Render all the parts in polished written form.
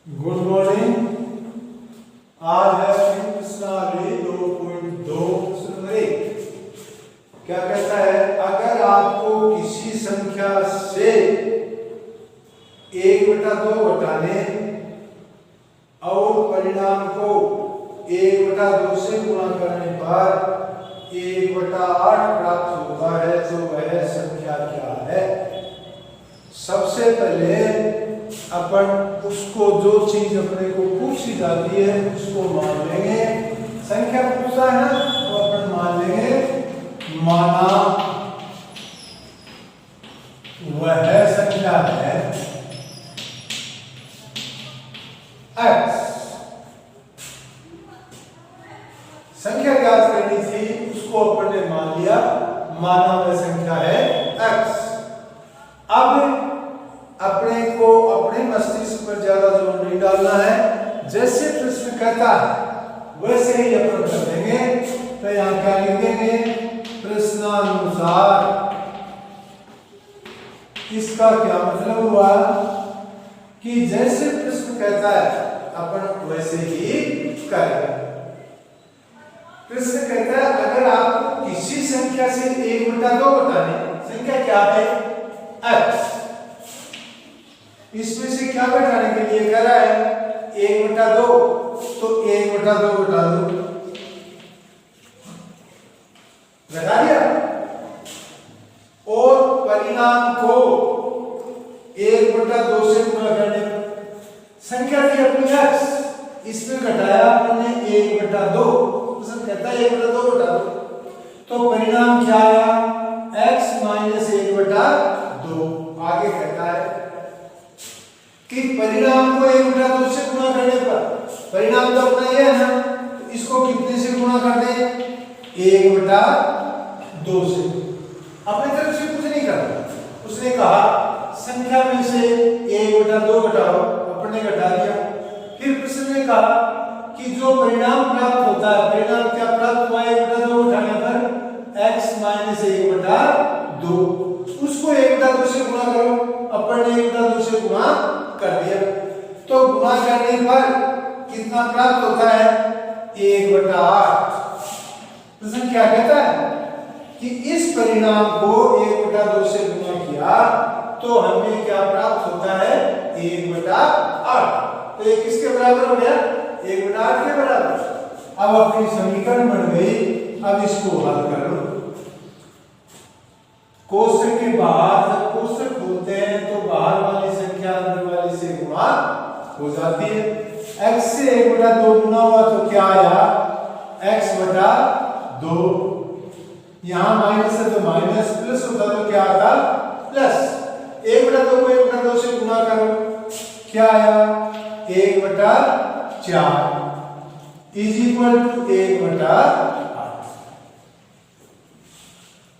Good morning. आज है प्रश्नावली 2.2 प्रश्न नंबर 1। क्या कहता है, अगर आपको किसी संख्या से 1/2 घटाने और परिणाम को 1/2 से गुणा करने पर 1/8 प्राप्त होता है तो वह संख्या क्या है। सबसे पहले अपन उसको जो चीज अपने को पूछी जाती है उसको मान लेंगे। संख्या पूछा है ना तो अपन मान लेंगे माना वह संख्या है x। संख्या ज्ञात करनी थी, उसको अपन ने मान लिया, माना वह संख्या है x। अब अपने को अपने मस्तिष्क पर ज्यादा जोर नहीं डालना है, जैसे प्रश्न कहता है वैसे ही अपन कर देंगे। तो यहाँ क्या लिख देंगे, प्रश्नानुसार। इसका क्या मतलब हुआ कि जैसे प्रश्न कहता है अपन वैसे ही करेंगे। प्रश्न कहता है अगर आपको किसी संख्या से 1/2 घटाने, संख्या क्या है x, इसमें से क्या घटाने के लिए कह रहा है 1/2, तो 1/2 घटा दो, घटा दिया। और परिणाम को 1/2 से गुणा करने पर संख्या थी अपनी x, इसमें घटाया हमने 1/2, तो कहता है 1/2 घटा दो, तो परिणाम क्या आया x - 1/2। आगे कहता है कि परिणाम को 1/2 से गुणा करने पर, परिणाम तो अपना ये है ना, तो इसको कितने से गुणा कर दें 1/2 से। अपने तरफ से कुछ नहीं करना, उसने कहा संख्या में से 1/2 घटाओ, अपने घटा दिया। फिर प्रश्न ने कहा कि जो परिणाम प्राप्त होता है, परिणाम क्या प्राप्त हुआ 1/2 घटाने पर x - 1/2, उसको 1/2 से गुणा करो, अपन ने 1/2 से गुणा कर दिया। तो गुणा करने पर कितना प्राप्त होता है 1/8। प्रश्न क्या कहता है कि इस परिणाम को 1/2 से गुणा किया तो हमें क्या प्राप्त होता है 1/8। तो ये किसके बराबर हो गया 1/8 के बराबर। अब अपनी समीकरण बन गई, अब इसको हल कर लो। कोष्टक के बाहर जब कोष्टक खोलते हैं तो बाहर वाली संख्या अंदर वाली से गुणा हो जाती है। x से 1/2 गुणा हुआ तो क्या आया x/2। यहाँ माइनस है तो माइनस, प्लस होता तो क्या आता प्लस। 1/2 को 1/2 से गुणा करो, क्या आया 1/4 इज इक्वल टू 1/8।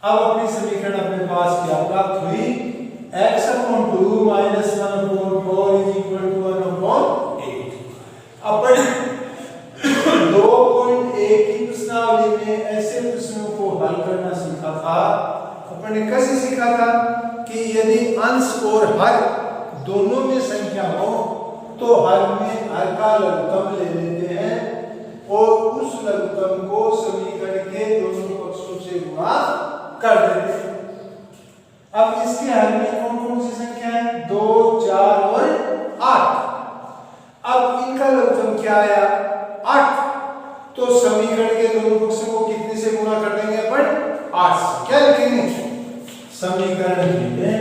अब अपनी समीकरण अपने पास क्या प्राप्त हुई x/2 - 1/4 इज इक्वल टू 1/8। अपन 2.1 की प्रश्नावली में ऐसे प्रश्नों को हल करना सीखा था। अपन ने कैसे सीखा था कि यदि अंश और हर दोनों में संख्या हो तो हर में हर का लघुत्तम ले लेते हैं और उस लघुत्तम को समीकरण के दोनों पक्षों से गुणा कर देते हैं। अब इसके हल में कौन कौन सी संख्या है 2, 4 और 8। अब इनका लघुत्तम क्या आया 8, तो समीकरण के दोनों पक्षों को कितने से गुणा कर देंगे अपन 8 से। क्या लिखेंगे समीकरण में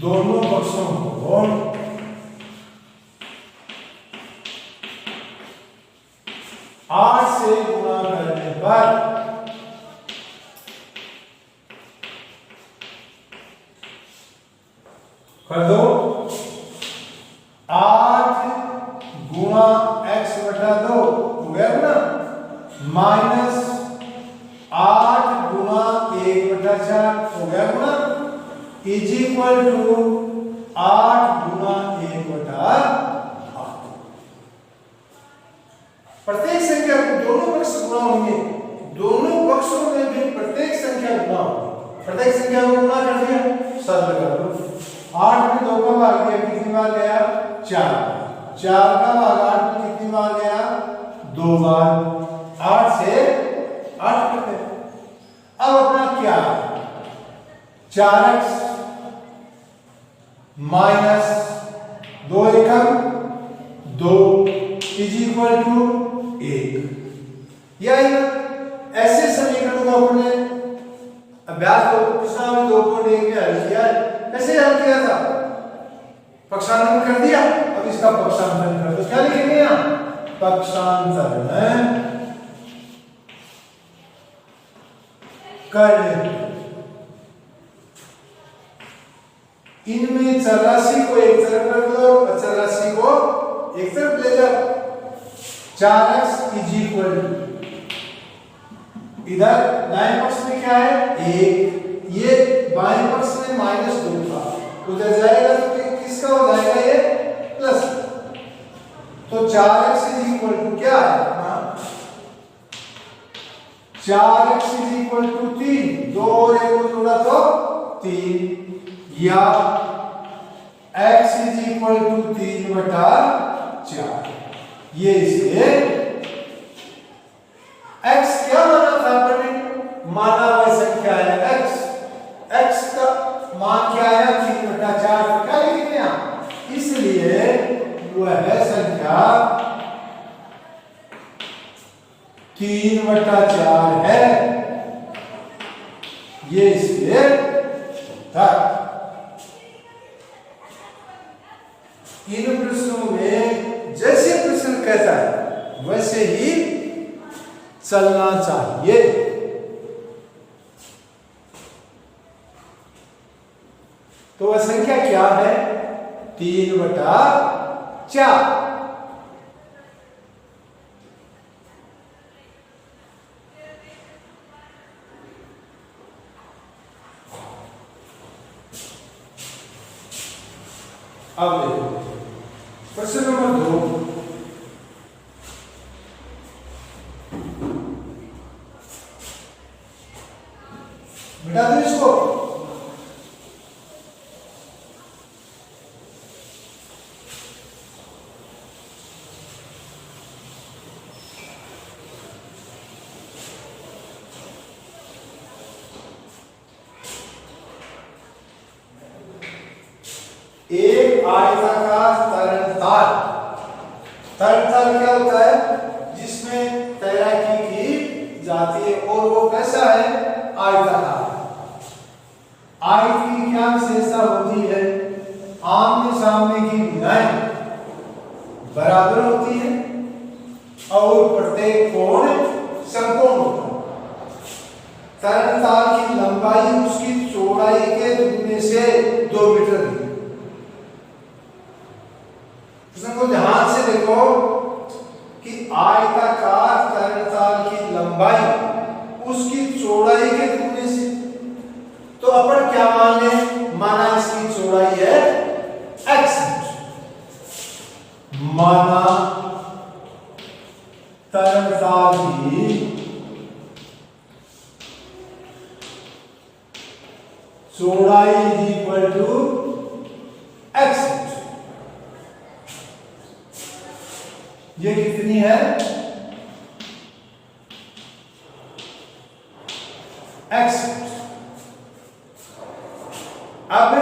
दोनों पक्षों को 8 से गुणा करने पर कर दो 8 गुणा x/2 हो गया ना, माइनस 8 गुणा 1/4 हो गया ना, इज इक्वल टू 8 गुणा 1/8। प्रत्येक संख्या को दोनों पक्ष गुणा होंगे, दोनों पक्षों में भी प्रत्येक संख्या गुणा होगी। प्रत्येक संख्या को गुणा कर दिया, सरल कर दो। 8 में का भाग गया कितनी बार गया? 4। 4 का भाग 8 में कितनी बार गया? 2 बार। 8 से 8 कटे। अब अपना क्या? 4x minus 2 Ekam 2 is equal to 1। या ऐसे समीकरण को अपने अभ्यास को प्रश्न में 2.1 में हल किया। कैसे हल किया था? पक्षांतरण कर दिया। अब इसका पक्षांतरण कर दो। क्या लिखेंगे यहाँ? पक्षांतरण कर। इनमें चर राशि को एक तरफ रख दो और चर राशि को एक तरफ ले जाओ। 4x इज इक्वल टू, इधर दाएं पक्ष में क्या है? 1। ये बाएं पक्ष में -2 था, उधर जाएगा तो किसका हो जाएगा? ये प्लस। तो 4x इज इक्वल टू क्या है? 4x is equal to 3। 2 और 1 को जोड़ा तो 3। या x इज इक्वल टू 3/4। ये इसलिए x क्या माना था अपने? माना हुआ संख्या है x। x का मान क्या है? 3/4। क्या लिखेंगे यहाँ? इसलिए वह संख्या 3/4 है। ये इसलिए था। इन प्रश्नों में जैसे प्रश्न कहता है वैसे ही चलना चाहिए। तो वह संख्या क्या है? 3/4। अब देखो प्रश्न नंबर 2। मिटा दो इसको। एक आयताकार तरंगताल। तरंगताल क्या होता है? जिसमें तैराकी की जाती है और वो कैसा है? आयताकार। आयत की क्या विशेषता होती है? आमने सामने की भुजाएं बराबर होती है और प्रत्येक कोण समकोण होता है। तरंगताल की लंबाई उसकी चौड़ाई के दुगने से 2 मीटर है। को ध्यान से देखो कि आयताकार तरंगताल की लंबाई उसकी चौड़ाई के दुगने से। तो अपन क्या मान लें? माना इसकी चौड़ाई है x। माना तरंगताल की चौड़ाई इज इक्वल टू x। ये कितनी है? x। अब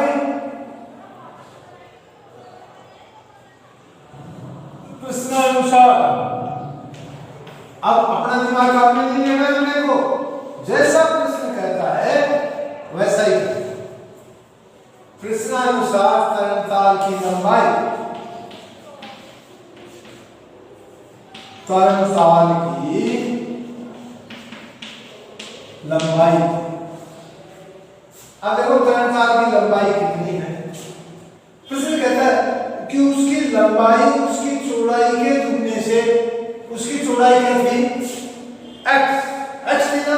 प्रश्नानुसार अब अपना दिमाग काम में नहीं लेना है। देखो जैसा प्रश्न कहता है वैसा ही। प्रश्नानुसार तरंगताल की लंबाई, तरंगताल की लंबाई। अब देखो तरंगताल की लंबाई कितनी है? प्रश्न कहता है कि उसकी लंबाई उसकी चौड़ाई के दुगने से, उसकी चौड़ाई क्या थी? x थी ना।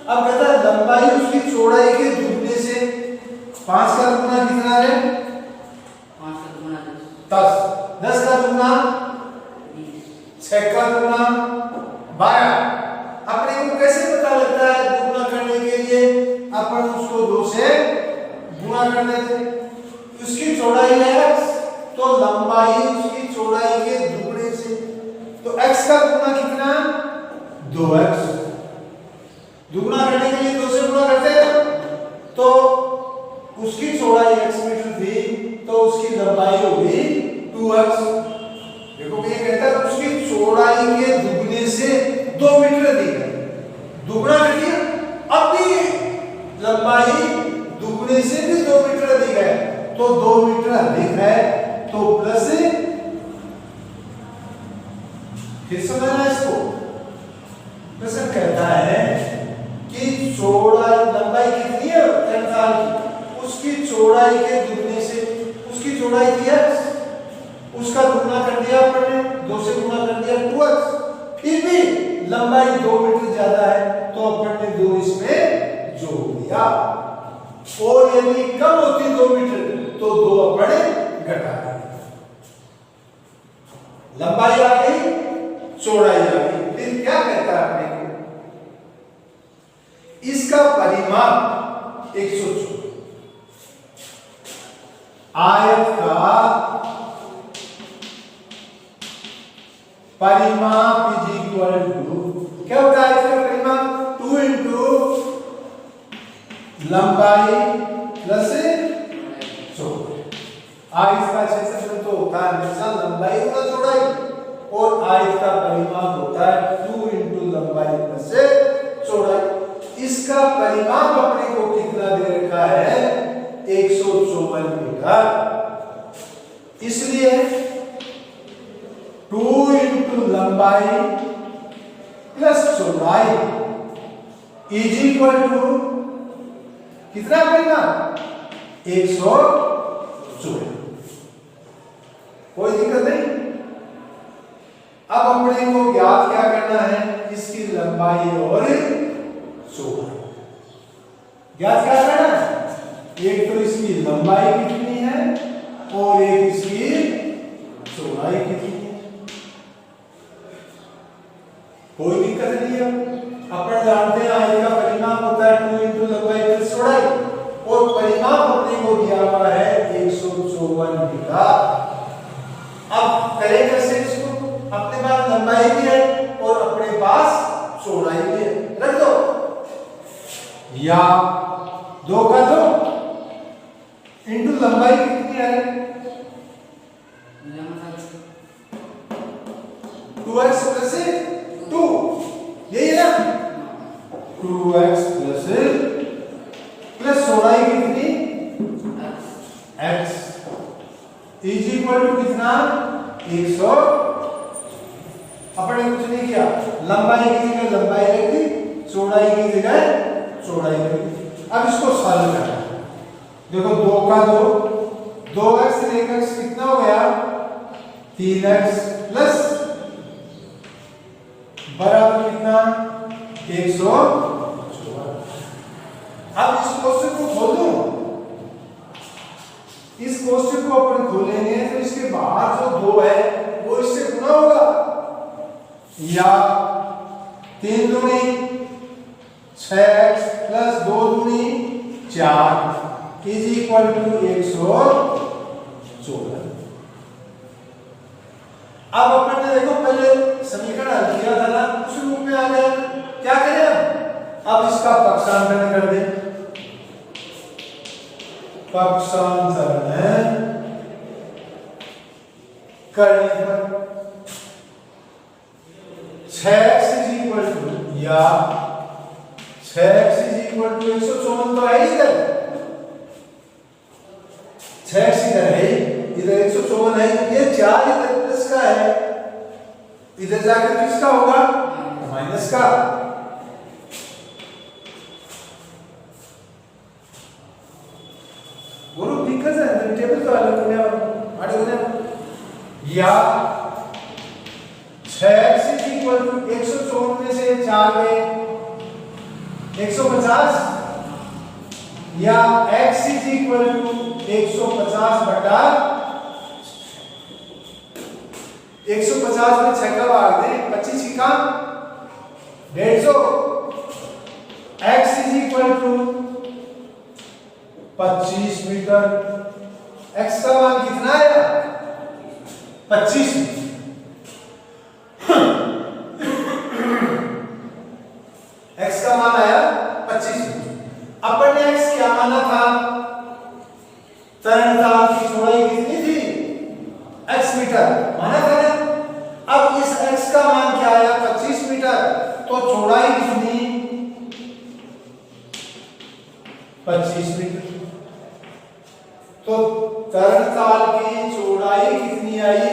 अब कहता है लंबाई उसकी चौड़ाई के दुगने से 5 का दुगना कितना है? 5 का दुगना 10। 10 का दुगना 6 का दुगना 12। अपने को कैसे पता लगता है दुगना करने के लिए? अपन उसको 2 से गुणा कर देते। उसकी चौड़ाई है x, तो लंबाई उसकी चौड़ाई के दुगने से, तो x का गुना कितना, 2x। दुगना करने के लिए 2 से गुना करते हैं, तो उसकी चौड़ाई x मीटर थी, तो उसकी लंबाई होगी 2x। देखो ये कहता है उसकी चौड़ाई के दुगने से 2 मीटर अधिक है, दुगना कर दिया, अब भी लंबाई दुगने से भी 2 मीटर अधिक है, तो 2 मीटर अधिक है, तो प्लस, फिर समझना इसको। प्रश्न कहता है कि चौड़ाई लंबाई कितनी है 3 की, उसकी चौड़ाई के दुगने से, उसकी चौड़ाई थी x, उसका गुना कर दिया आपने, 2 से गुना कर दिया 2x, फिर भी लंबाई 2 मीटर ज्यादा है, तो अपन ने 2 इसमें जोड़ दिया, और यदि कम होती 2 मीटर तो 2 अपन घटा दिया। लंबाई आ गई, चौड़ाई आ गई, फिर क्या कहता है अपने को, इसका परिमाप 114, आयत का परिमाप इज इक्वल टू, क्या होता है इसका परिमाप, 2 इंटू लंबाई प्लस चौड़ाई। आयत का क्षेत्रफल तो होता है हमेशा लंबाई गुना चौड़ाई, और आयत का परिमाप होता है 2 इंटू लंबाई प्लस चौड़ाई। इसका परिमाप अपने को कितना दे रखा है, 154 मीटर, इसलिए 2 इंटू लंबाई प्लस चौड़ाई इज इक्वल टू कितना परिमाप, 114। कोई दिक्कत नहीं। अब अपने को ज्ञात क्या करना है, इसकी लंबाई और चौड़ाई ज्ञात क्या करना है, एक तो इसकी लंबाई कितनी है और एक इसकी चौड़ाई कितनी है। कोई दिक्कत नहीं है, अपन जानते हैं आयत का परिमाप होता है 2 इंटू लंबाई प्लस चौड़ाई, और परिमाप अपने को दिया हुआ है 154 मीटर। अब करें कैसे इसको, अपने पास लंबाई भी है और अपने पास चौड़ाई भी है, रख दो, या 2 का 2 इंटू लंबाई कितनी है, 2x प्लस 2, यही है ना, 2x प्लस चौड़ाई कितनी, x इज इक्वल टू कितना, 100। अपने कुछ नहीं किया, लंबाई की जगह लंबाई रख दी, चौड़ाई की जगह चौड़ाई रख दी। अब इसको सॉल्व करना है, देखो 2 का 2, 2x से 1x कितना हो गया, 3x प्लस बराबर कितना, 154। अब इस क्वेश्चन को खोल दो, इस क्वेश्चन को अपन खोलेंगे तो इसके बाहर जो 2 है वो इससे गुना होगा, या 3 दूनी 6x प्लस 2 दूनी 4 इज इक्वल टू 114। अब अपन ने देखो पहले समीकरण हल किया था ना, उस रूप में आ गया, क्या करें अब इसका पक्षांतरण कर दें, पक्षांतरण करने पर 6x इज इक्वल टू, या 6x इज इक्वल टू 154 तो है इधर, 6x इधर है, इधर 154 है, ये 4 इधर प्लस का है, इधर जाकर किसका होगा, माइनस का। बोलो दिक्कत है, टेबल तो अलग होने आड़े होने, या 6x इज इक्वल टू 154 में से 4 गए 150, या x इज इक्वल टू 150 बटा 150 में 6 का भाग दें, 25 का 150, x is equal to 25 metre, x का मान कितना आया 25 x का मान आया 25। अपन ने x क्या माना था, तरंगताल की चौड़ाई कितनी थी x मीटर माना था ना। अब इस x का मान क्या आया 25 मीटर, तो चौड़ाई कितनी 25 मीटर। तो तरंगताल की चौड़ाई कितनी आई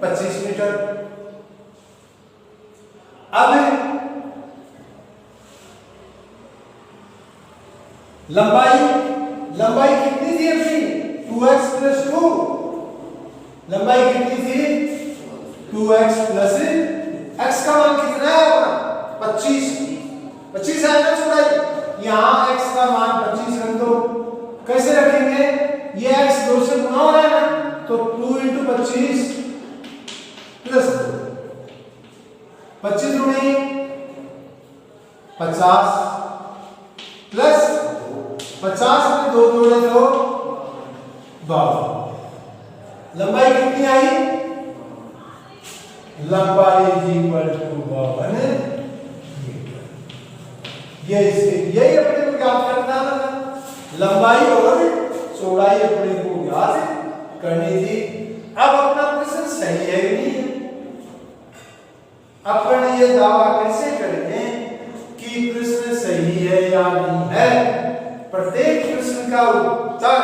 25 मीटर। अब लंबाई कितनी थी अपनी 2x + 2, लंबाई कितनी थी 2x + x का मान कितना है अपना 25 है ना चौड़ाई। यहाँ x का मान 25 रख दो। कैसे रखेंगे, ये x 2 से गुणा हो रहा है ना, तो 2 × 25 + 2, 25 दूनी 50 प्लस 50 में 2 जोड़े तो 52। लंबाई कितनी आई, लंबाई = 52 मीटर। ये इसके यही अपने को याद करना था, लंबाई और चौड़ाई अपने को याद करनी थी। अब अपना प्रश्न सही है कि नहीं है, अपन ये दावा कैसे करेंगे कि प्रश्न सही है या नहीं है। प्रत्येक प्रश्न का उत्तर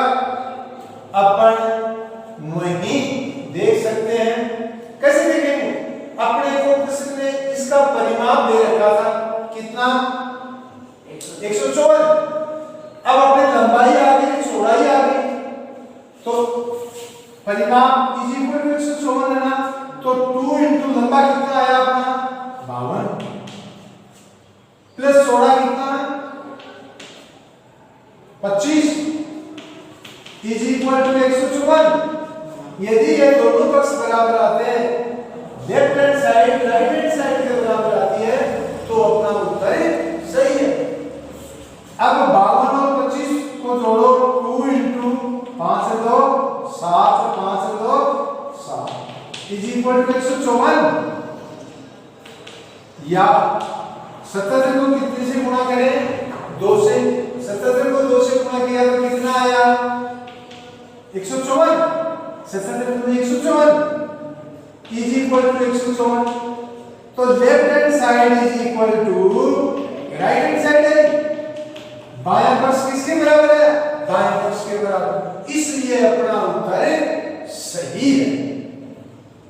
अपन वहीं देख सकते हैं। कैसे देखेंगे, अपने को प्रश्न में इसका परिमाप दे रखा था कितना 154। अब अपने लंबाई आ गई चौड़ाई आ गई, तो परिमाप = 154 है ना, तो 2 × लंबा कितना आया अपना 52 प्लस चौड़ा कितना 25 = 154। यदि ये दोनों पक्ष बराबर आते हैं, left hand side right hand side के बराबर आती है, तो अपना उत्तर सही है। अब 52 और 25 को जोड़ो, 2 × 5 = 2 7 5 = 2 7 = 154। या 77 को कितने से गुणा करें 2 से, 77 को 2 से गुणा किया तो कितना आया 154। 77 में 154 = 154। तो left hand side = right hand side है। बायां पक्ष किसके बराबर है, दाएं पक्ष के बराबर, इसलिए अपना उत्तर सही है।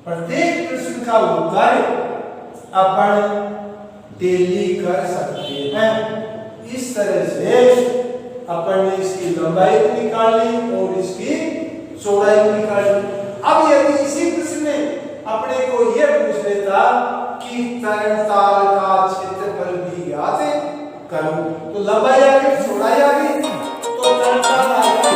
प्रत्येक प्रश्न का उत्तर अपन टेली कर सकते हैं। इस तरह से अपन ने इसकी लंबाई भी निकाल ली और इसकी चौड़ाई भी निकाल ली। अब यदि इसी प्रश्न में अपने को यह पूछ लेता कि तरंगताल का क्षेत्रफल भी ज्ञात करो, तो लंबाई आ गई चौड़ाई आ गई, तो तरंगताल आ गई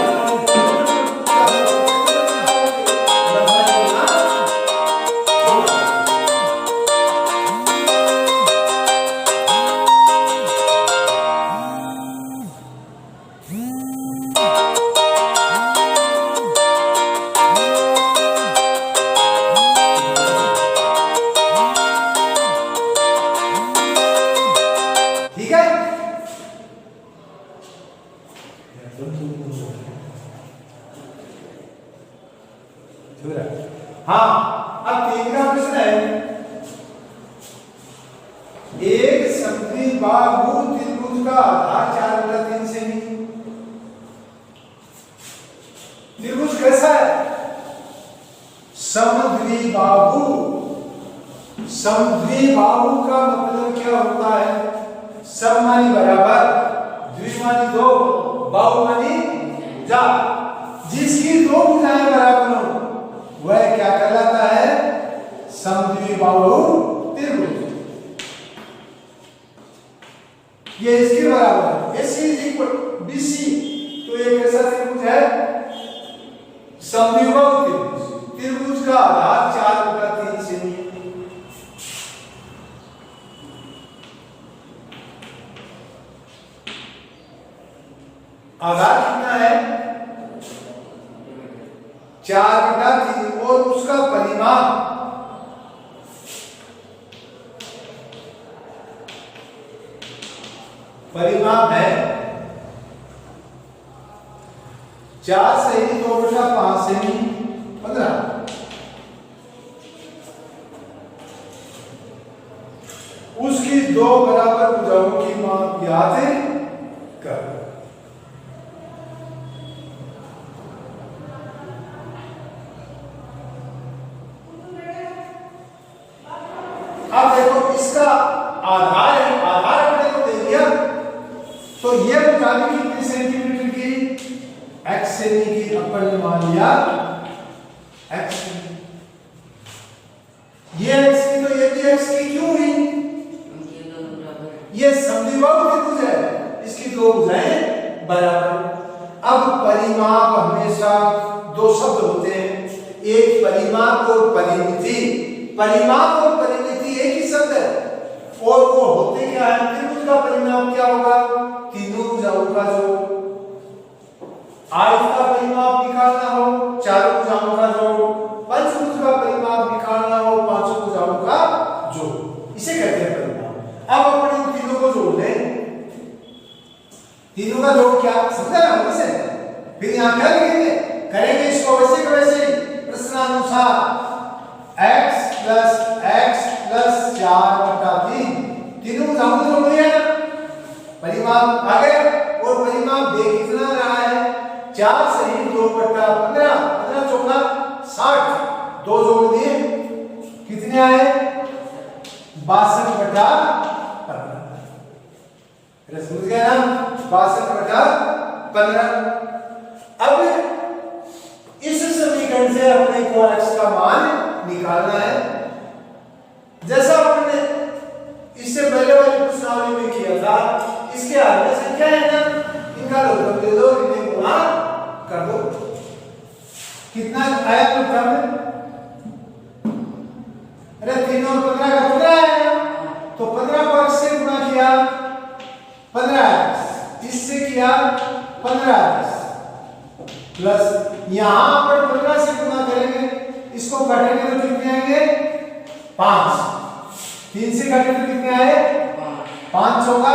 हाँ। अब 3 का प्रश्न है, एक समद्विबाहु त्रिभुज का आधार 4/3 सेमी। त्रिभुज कैसा है, समद्विबाहु। समद्विबाहु का मतलब क्या होता है, सम मानी बराबर, द्वि मानी 2, बाहु मानी भुजा। जिसकी 2 भुजाएं बराबर हो वह क्या कहलाता है, समद्विबाहु त्रिभुज। ये इसके बराबर है, AC = BC, तो ये कैसा त्रिभुज है, समद्विबाहु त्रिभुज। त्रिभुज का आधार 4/3 सेमी। आधार कितना है 4/3 और उसका परिमाप है 4 सही 2/5 सेमी 15। उसकी 2 बराबर भुजाओं की माप याद कर। अब देखो इसका आधार है, आधार अपने को दे दिया, तो ये बता दी कितने सेंटीमीटर की, x सेमी की अपन ने मान लिया x। ये x की तो ये भी x की क्यों हुई, ये समद्विबाहु त्रिभुज है, इसकी 2 भुजाएं बराबर। अब परिमाप हमेशा 2 शब्द होते हैं, एक परिमाप और परिमिति। परिमाप और परिमिति एक ही शब्द है, और वो होते क्या है, त्रिभुज का परिमाप क्या होगा, तीनों भुजाओं का जोड़। आयत का परिमाप निकालना हो, चारों भुजाओं का जोड़। पंचभुज का परिमाप निकालना हो, 5 भुजाओं का जोड़, इसे कहते हैं परिमाप। अब अपने उन तीनों को जोड़ लें, तीनों का जोड़ क्या समझा ना इसे, फिर यहां क्या लिखेंगे, करेंगे इसको वैसे के वैसे ही प्रश्नानुसार x plus 4/3 तीनों भुजाओं को जोड़ लिया ना, परिमाप आ गया। और परिमाप देख कितना रहा है, 4 सही 2/15 15 चौका 60, 2 जोड़ दिए कितने आए, 62/15। समझ गए ना, 62/15। अब इस समीकरण से अपने को x का मान निकालना है, जैसा आपने इससे पहले वाली प्रश्नावली में किया था। इसके आगे संख्या है ना, इनका लघुगणक ले दो, इन्हें गुणा कर दो। कितना आया उत्तर में, अरे 3 और 15 का 15 आया, तो 15 को x से गुणा किया 15x, इससे किया 15x, प्लस यहां पर 15 से गुणा करेंगे, इसको काटेंगे तो कितने आएंगे, 5। 3 से काटेंगे तो कितने आए, 5 चौका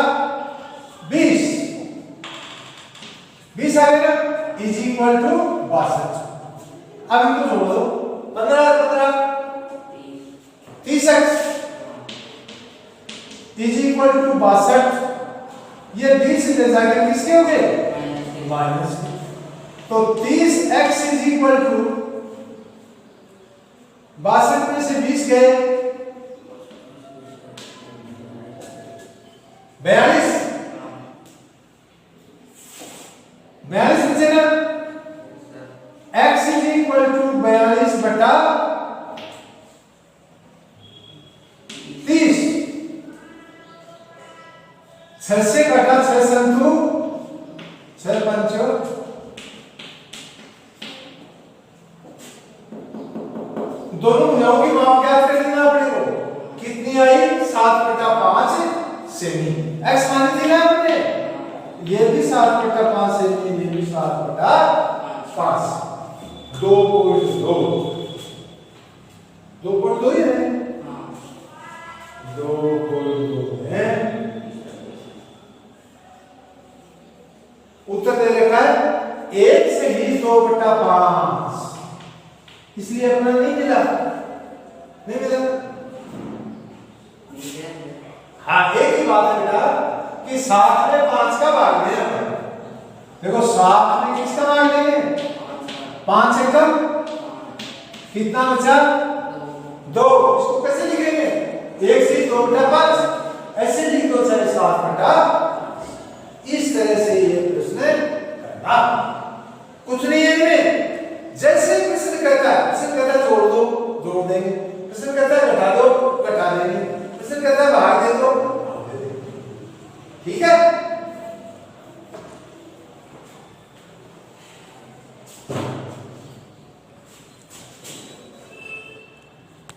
20 आ गया, इज इक्वल टू 62। अब इनको जोड़ दो, 15 15 30x इज इक्वल टू 62। ये 20 ले जाएंगे किसके हो गए, माइनस। तो 30x इज इक्वल टू 62 में से 20 गए 42 बचे ना, x इज इक्वल टू 42/30। 6 से कटा 6 संतु 6 पंचो, दोनों भुजाओं की माप क्या कर लेना अपने को, कितनी आई, 7/5 सेमी। x मान थी ना हमने, ये भी 7/5 सेमी, ये भी 7/5, 2.2 2.2 ही है, 2.2 है। उत्तर दे रखा है 1 से ही 2/5, इसलिए अपना नहीं मिला। हाँ, एक ही बात है बेटा कि 7 में 5 का भाग लिया, देखो 7 में किसका भाग लेंगे, 5 से कम कितना बचा, 2। इसको कैसे लिखेंगे, 1 से 2/5 ऐसे लिख दो, चाहे 7/5